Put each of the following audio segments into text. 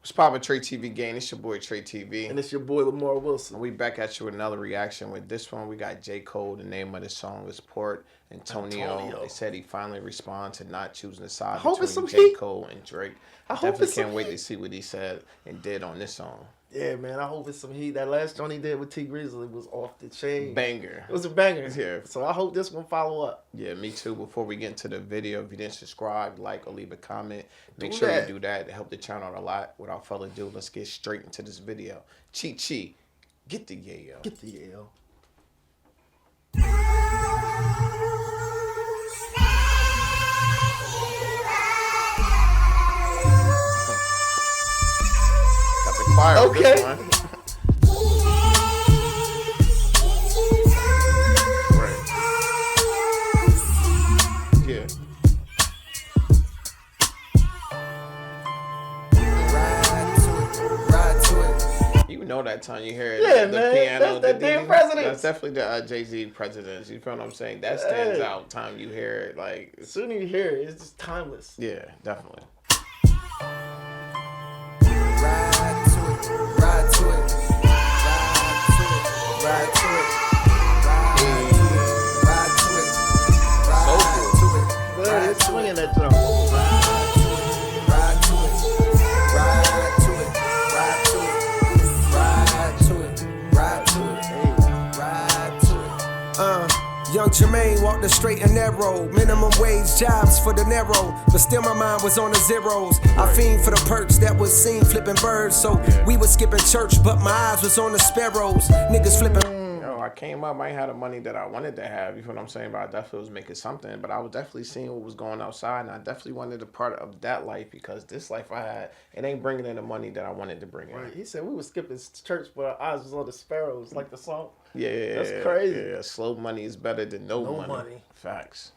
What's poppin', Trey TV gang? It's your boy Trey TV. And it's your boy Lamar Wilson. And we back at you with another reaction. With this one, we got J.Cole. The name of the song is Port Antonio. They said he finally responded to not choosing the side between J.Cole and Drake. I definitely can't wait to see what he said and did on this song. Yeah, man, I hope it's some heat. That last joint he did with T Grizzly was off the chain. Banger. It was a banger. Yeah. So I hope this one follow up. Yeah, me too. Before we get into the video, if you didn't subscribe, like, or leave a comment, make sure you do that to help the channel out a lot. Without further ado, let's get straight into this video. Chi, get the yayo. Get the yayo. Got the choir on this one. Know that time you hear the piano, that's the damn president. That's definitely the Jay-Z presidents. You feel what I'm saying? That stands out. Time you hear it, like as soon as you hear it, it's just timeless. Yeah, definitely. Ride to it, ride to it, ride to it, ride to it, ride to it, ride to it. It's swinging that drum. Ride to it, ride to it, ride to it. Young Jermaine walked the straight and narrow. Minimum wage jobs for the narrow, but still my mind was on the zeros. I fiend for the perks that was seen flipping birds. So we was skipping church, but my eyes was on the sparrows. Niggas flipping. I came up, I ain't had the money that I wanted to have, you feel what I'm saying? But I definitely was making something. But I was definitely seeing what was going outside, and I definitely wanted a part of that life, because this life I had, it ain't bringing in the money that I wanted to bring in. Right. He said we was skipping church, but our eyes was on the sparrows, like the song. Yeah, that's crazy. Yeah, slow money is better than no money. Facts.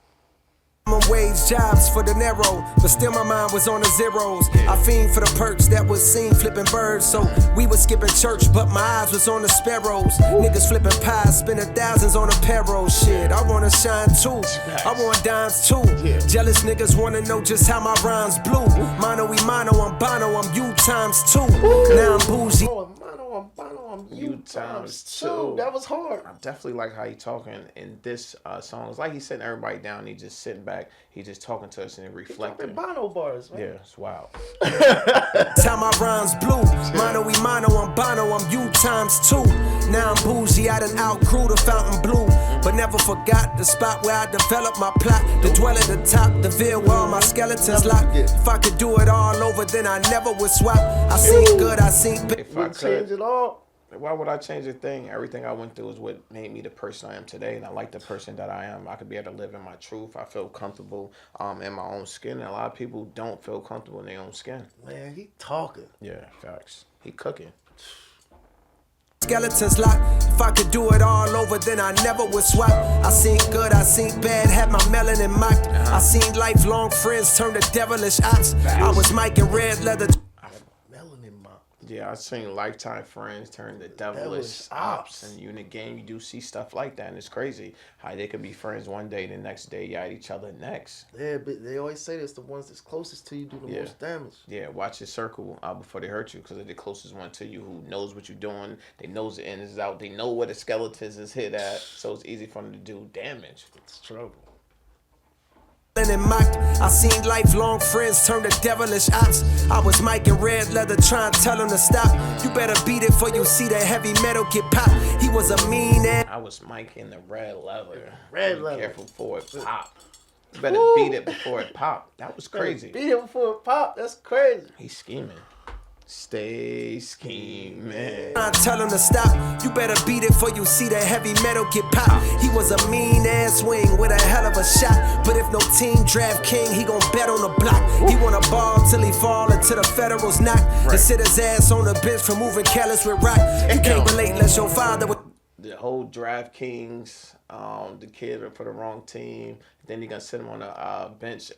Wage jobs for the narrow, but still my mind was on the zeros. I fiend for the perks that was seen flipping birds. So we was skipping church, but my eyes was on the sparrows. Niggas flipping pies, spending thousands on a payroll. Shit, I wanna shine too. I want dimes too. Jealous niggas wanna know just how my rhymes blew. Mono y mono, I'm Bono, I'm you times two. Now I'm bougie. You times two. That was hard. I definitely like how he talking in this song. It's like he's sitting everybody down. He just sitting back. He just talking to us and reflecting. Bono bars, man. Yeah, it's wild. How my rhymes blue. Mono y mono, I'm Bono, I'm you times two. Now I'm bougie, I done outgrew the fountain blue, but never forgot the spot where I developed my plot. The dwell at the top, the veil where all my skeletons locked. If I could do it all over, then I never would swap. I seen good, I seen if I could change it all. Why would I change a thing? Everything I went through is what made me the person I am today, and I like the person that I am. I could be able to live in my truth. I feel comfortable in my own skin, and a lot of people don't feel comfortable in their own skin. Man, he talking. Yeah, facts. He cooking. Skeletons locked. If I could do it all over, then I never would swap. I seen good, I seen bad, had my melanin mocked. I seen lifelong friends turn to devilish ops. I was Mike in red leather. Yeah, I've seen lifetime friends turn to devilish ops, and you in the game, you do see stuff like that, and it's crazy how they could be friends one day, the next day, you at each other next. Yeah, but they always say this: the ones that's closest to you do the most damage. Yeah, watch your circle before they hurt you, because they're the closest one to you, who knows what you're doing. They knows the end is out. They know where the skeletons is hit at, so it's easy for them to do damage. It's trouble. And mocked. I seen lifelong friends turn to devilish ops. I was Mike in red leather trying to tell him to stop. You better beat it for you see that heavy metal get popped. He was a mean ass. I was Mike in the red leather. Red leather. Careful before it pop. You better beat it before it pop. That was crazy. Beat it before it pop. That's crazy. He's scheming. Stay scheming. I tell him to stop. You better beat it for you see that heavy metal get popped. He was a mean ass wing with a hell of a shot. But if no team draft king, he gon' bet on the block. He wanna ball till he fall until the Federals knock. To sit his ass on the bench for moving careless with rock. You can't relate unless your father would. The whole DraftKings, the kid for the wrong team. Then he gonna sit him on the bench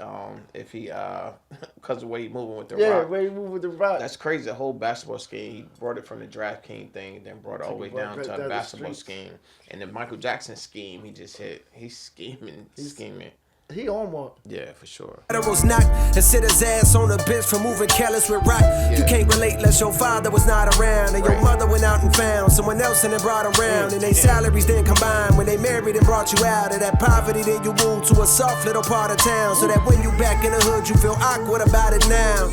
if he because of the way he moving with the rock. Yeah, way he moving with the rock. That's crazy. The whole basketball scheme. He brought it from the DraftKings thing, and then brought it all the way down to a basketball scheme. And the Michael Jackson scheme, he just hit. He's scheming, scheming. He on one. Yeah, for sure. Federals knocked and sit his ass on the bench for moving careless with rock. Yeah. You can't relate unless your father was not around and your mother went out and found someone else and then brought around. And they salaries didn't combine when they married and brought you out of that poverty. Then you moved to a soft little part of town so that when you back in the hood you feel awkward about it now.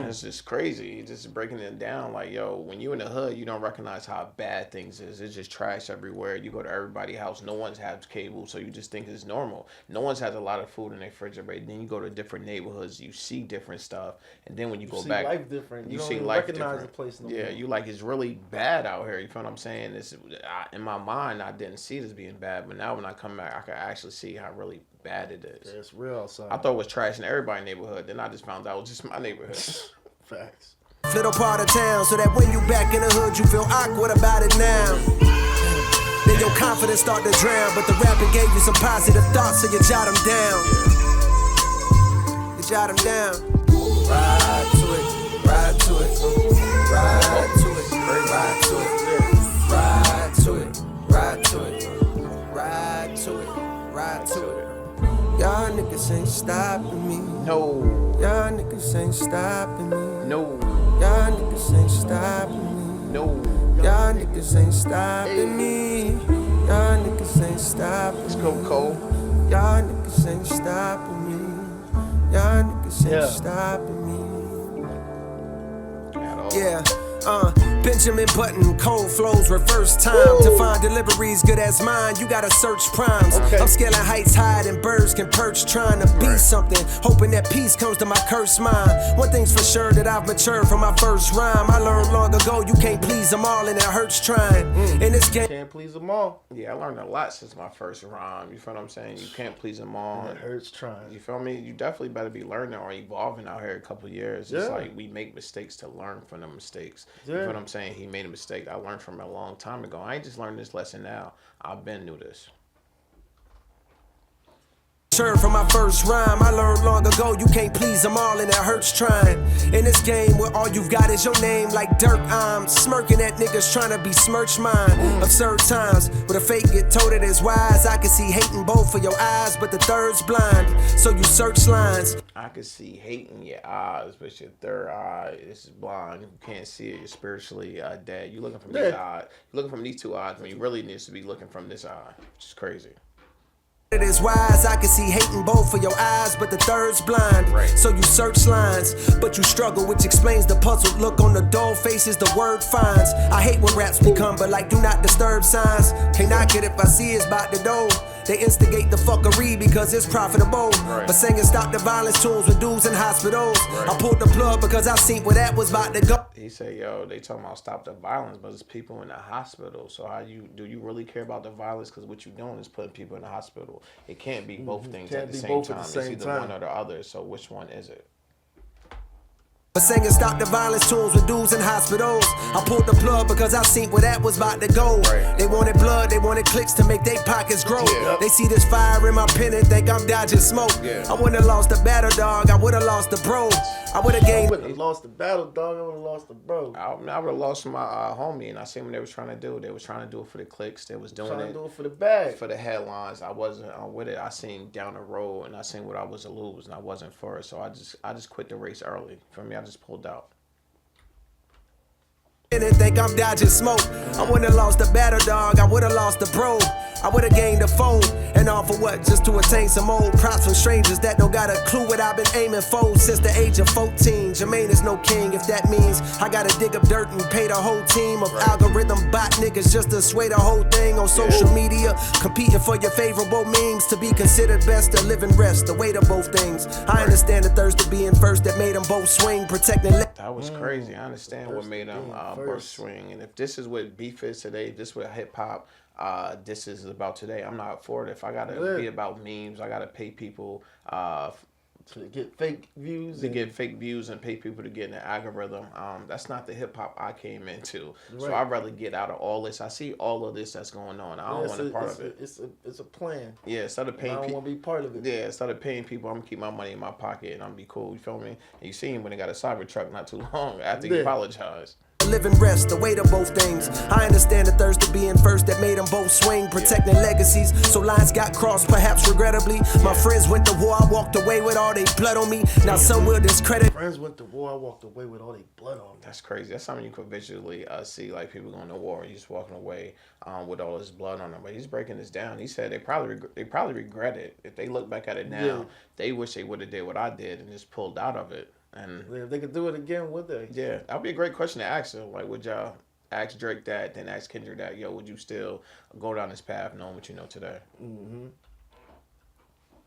It's just crazy. Just breaking it down. Like, yo, when you in the hood, you don't recognize how bad things is. It's just trash everywhere. You go to everybody's house. No one's has cable, so you just think it's normal. No one's has a lot of food in their refrigerator. Then you go to different neighborhoods, you see different stuff, and then when you go back, life different. You see don't life recognize different. The place no yeah, more. you like it's really bad out here. You feel what I'm saying? In my mind, I didn't see this being bad, but now when I come back, I can actually see how really bad it is. Yeah, it's real outside. I thought it was trash in everybody's neighborhood. Then I just found out it was just my neighborhood. Facts. Little part of town, so that when you back in the hood, you feel awkward about it now. Then your confidence start to drown, but the rapping gave you some positive thoughts, so you jot them down. You jot them down. Ride to it, ride to it, ride to it, ride to it, ride to it, ride to it, ride to it, ride to it. Y'all niggas ain't stopping me. No. Y'all niggas ain't stopping me. No. Y'all niggas ain't stopping me. No. Y'all niggas ain't stopping me. Y'all niggas ain't stopping me. Let's go, Cole. Y'all niggas ain't stopping me. Y'all niggas ain't stopping me. At all. Yeah. Benjamin Button, cold flows, reverse time. To find deliveries good as mine, you gotta search primes. Okay. I'm scaling heights high and birds can perch, trying to be something, hoping that peace comes to my cursed mind. One thing's for sure that I've matured from my first rhyme. I learned long ago you can't please them all and it hurts trying. In this game, Can't please them all. Yeah, I learned a lot since my first rhyme. You feel what I'm saying? You can't please them all. It hurts trying. You feel me? You definitely better be learning or evolving out here a couple years. It's like we make mistakes to learn from the mistakes. You feel what I'm saying? He made a mistake. I learned from it a long time ago. I ain't just learned this lesson now. I've been knew this. from my first rhyme, I learned long ago you can't please them all and it hurts trying. In this game where all you've got is your name like dirt, I'm smirking at niggas trying to besmirch mine. Absurd times where the fake get told it is wise. I can see hate in both of your eyes, but the third's blind, so you search lines. I can see hate in your eyes, but your third eye is blind. You can't see it. You're spiritually dead. You're looking from these eyes. You're looking from these two eyes when you really need to be looking from this eye, which is crazy. It is wise, I can see hate in both of your eyes, but the third's blind. So you search lines, but you struggle, which explains the puzzled look on the dull faces the word finds. I hate when raps become, but like do not disturb signs. Can't knock it if I see it's about to do. They instigate the fuckery because it's profitable. But singing stop the violence tunes with dudes in hospitals. I pulled the plug because I seen where that was about to go. He said, yo, they talking about stop the violence, but it's people in the hospital. So do you really care about the violence? Because what you're doing is putting people in the hospital. It can't be both things at the same time. It's either one or the other. So which one is it? But singing stop the violence tunes with dudes in hospitals. I pulled the plug because I seen where that was about to go. They wanted blood, they wanted clicks to make their pockets grow. They see this fire in my pen and think I'm dodging smoke. I wouldn't have lost the battle, dog. I would have lost the bro. I would have gained. I would have lost the battle, dog. I would have lost the bro. I would have lost my homie, and I seen what they was trying to do. They was trying to do it for the clicks. They was doing trying to do it for the bag, for the headlines. I wasn't with it. I seen down the road, and I seen what I was to lose, and I wasn't for it. So I just quit the race early. For me, I just pulled out. Didn't think I'm dodging smoke. I wouldn't have lost the battle, dog. I would have lost the bro. I would have gained a foe. And all for what? Just to attain some old props from strangers that don't got a clue what I've been aiming for since the age of 14. Jermaine is no king, if that means I gotta dig up dirt and pay the whole team of algorithm bot niggas just to sway the whole thing on social media. Competing for your favorable memes to be considered best to live and rest. The weight of both things. I understand the thirst of being first that made them both swing, protecting. That was crazy. I understand what made them both swing. And if this is what beef is today, if this is what hip hop this is about today, I'm not for it. If I gotta be about memes, I gotta pay people to get fake views. And pay people to get in the algorithm. That's not the hip hop I came into. So I'd rather get out of all this. I see all of this that's going on. I don't want a part of it. It's a plan. Yeah, instead of paying people, I don't want to be part of it. Yeah, instead of paying people, I'm gonna keep my money in my pocket and I'm gonna be cool. You feel me? And you see him when they got a Cybertruck not too long after he apologized. live and rest, the weight of both things. I understand the thirst of being first that made them both swing, protecting legacies. So lines got crossed, perhaps regrettably. My friends went to war, I walked away with all their blood on me. Now some will discredit. Friends went to war, I walked away with all their blood on me. That's crazy. That's something you could visually see, like people going to war. He's walking away with all his blood on him. But he's breaking this down. He said they probably regret it. If they look back at it now, they wish they would have did what I did and just pulled out of it. And if they could do it again, would they? Yeah, that'd be a great question to ask him. Like, would y'all ask Drake that, then ask Kendrick that? Yo, would you still go down this path knowing what you know today? Mm-hmm.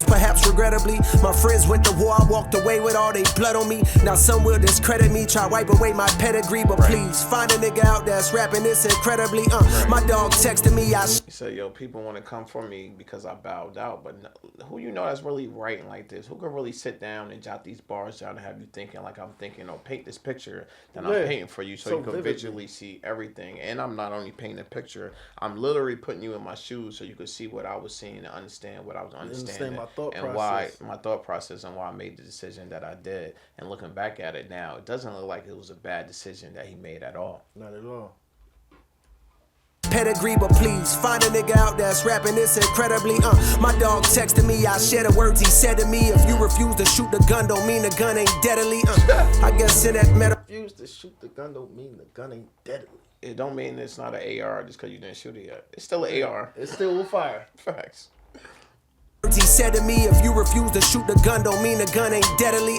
Perhaps regrettably, my friends went to war, I walked away with all their blood on me. Now some will discredit me, try wipe away my pedigree, but please, find a nigga out that's rapping this incredibly. My dog texted me, He said, yo, people want to come for me because I bowed out, but who you know that's really writing like this? Who can really sit down and jot these bars down and have you thinking like I'm thinking, or paint this picture that I'm painting for you so you can visually see everything. And I'm not only painting a picture, I'm literally putting you in my shoes so you could see what I was seeing and understand what I was understanding. Why my thought process and why I made the decision that I did. And looking back at it now, it doesn't look like it was a bad decision that he made at all. Not at all. Pedigree, but please find a nigga out that's rapping this incredibly. My dog texted me, I share the words he said to me. If you refuse to shoot the gun, don't mean the gun ain't deadly. I guess in that meta. Refuse to shoot the gun don't mean the gun ain't deadly. It don't mean it's not an AR just because you didn't shoot it yet. It's still an AR. It still will fire. Facts. He said to me, if you refuse to shoot the gun, don't mean the gun ain't deadly.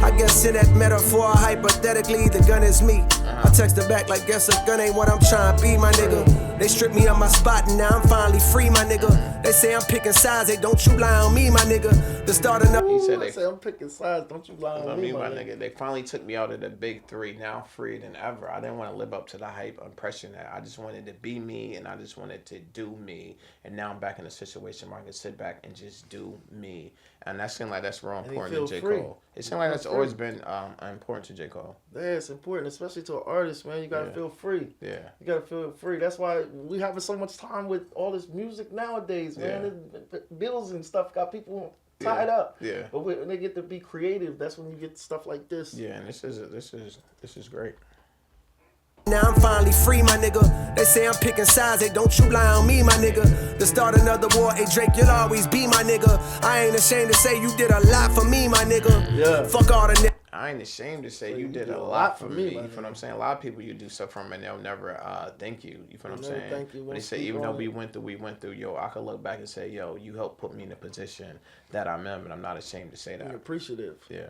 I guess in that metaphor, hypothetically, the gun is me. I texted back like, guess a gun ain't what I'm trying to be, my nigga. They stripped me on my spot and now I'm finally free, my nigga. They say I'm picking sides, they don't you lie on me, my nigga. The start of He said they say I'm picking sides, don't you lie on me, my nigga. They finally took me out of the big three, now I'm freer than ever. I didn't want to live up to the hype impression that I just wanted to be me and I just wanted to do me. And now I'm back in a situation where I can sit back and just do me. And that seems like that's real important to J. Cole. It seems like that's always been important to J. Cole. Yeah, it's important, especially to an artist, man. You gotta feel free. Yeah. You gotta feel free. That's why we having so much time with all this music nowadays, man. Bills and stuff got people tied up. Yeah. But when they get to be creative, that's when you get stuff like this. Yeah, and this is great. Now I'm finally free, my nigga. They say I'm picking sides, they don't you lie on me, my nigga. To start another war, hey Drake, you'll always be my nigga. I ain't ashamed to say you did a lot for me, my nigga. Yeah. Fuck all the niggas. I ain't ashamed to say you did a lot for me. You feel what I'm saying? A lot of people you do stuff from and they'll never thank you. You feel what I'm saying? Thank you. But they say even though we went through, yo, I could look back and say, yo, you helped put me in the position that I'm in, and I'm not ashamed to say that. You're appreciative. Yeah.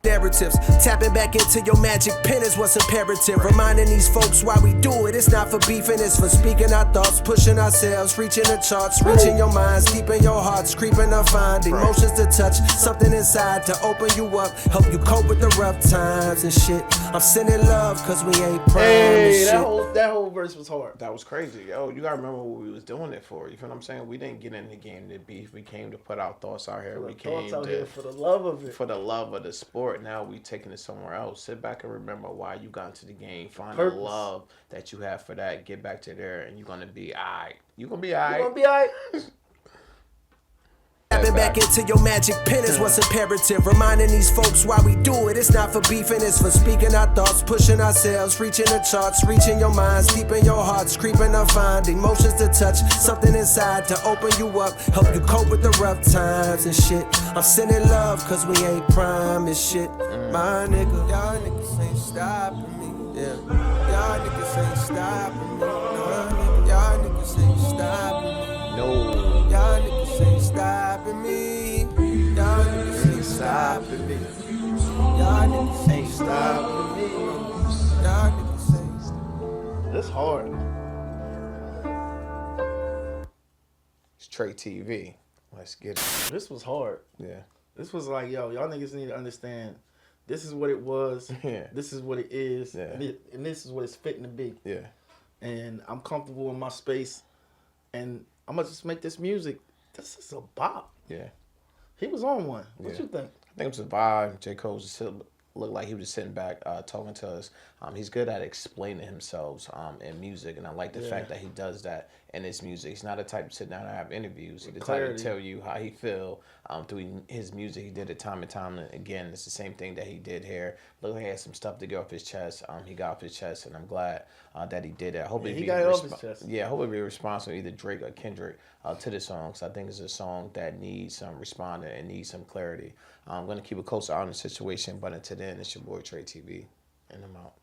Narratives. Tapping back into your magic pen is what's imperative. Reminding these folks why we do it. It's not for beefing, it's for speaking our thoughts, pushing ourselves, reaching the charts, reaching your minds, keeping your hearts, creeping to find emotions to touch, something inside to open you up, help you cope with the rough times and shit. I'm sending love cause we ain't prime. Hey, that whole verse was hard. That was crazy. Yo, you gotta remember what we was doing it for. You feel what I'm saying? We didn't get in the game to beef. We came to put our thoughts out here. We came for the love of it. For the love of the sport. Now we taking it somewhere else. Sit back and remember why you got into the game. Find the love that you have for that. Get back to there, and you're gonna be alright. You gonna be alright. You gonna be alright. Tapping back into your magic pen is what's imperative. Reminding these folks why we do it. It's not for beefing, it's for speaking our thoughts, pushing ourselves, reaching the charts, reaching your minds, deep in your hearts, creeping to find emotions to touch, something inside to open you up, help you cope with the rough times and shit. I'm sending love cause we ain't prime and shit. My nigga, y'all niggas ain't stopping me. Yeah. Y'all niggas ain't stopping me. Y'all niggas ain't stopping me. No. Y'all niggas ain't stopping me. Y'all niggas ain't stopping me. Y'all niggas ain't stopping me. Y'all niggas ain't stopping me. That's hard. It's Trey TV. Let's get it. This was hard. Yeah. This was like, yo, y'all niggas need to understand. This is what it was. Yeah. This is what it is. Yeah. And this is what it's fitting to be. Yeah. And I'm comfortable in my space. And I'm going to just make this music. This is a bop. Yeah. He was on one. What you think? I think it was a vibe. J. Cole just looked like he was just sitting back talking to us. He's good at explaining himself in music, and I like the fact that he does that in his music. He's not the type to sit down and have interviews. He's the type to tell you how he feel through his music. He did it time and time again. It's the same thing that he did here. Look like he had some stuff to get off his chest. He got off his chest, and I'm glad that he did that. He got it off his chest. Yeah, I hope he'll be responsive, either Drake or Kendrick, to the song. So I think it's a song that needs some responding and needs some clarity. I'm going to keep a close eye on the situation, but until then, it's your boy Trey TV, and I'm out.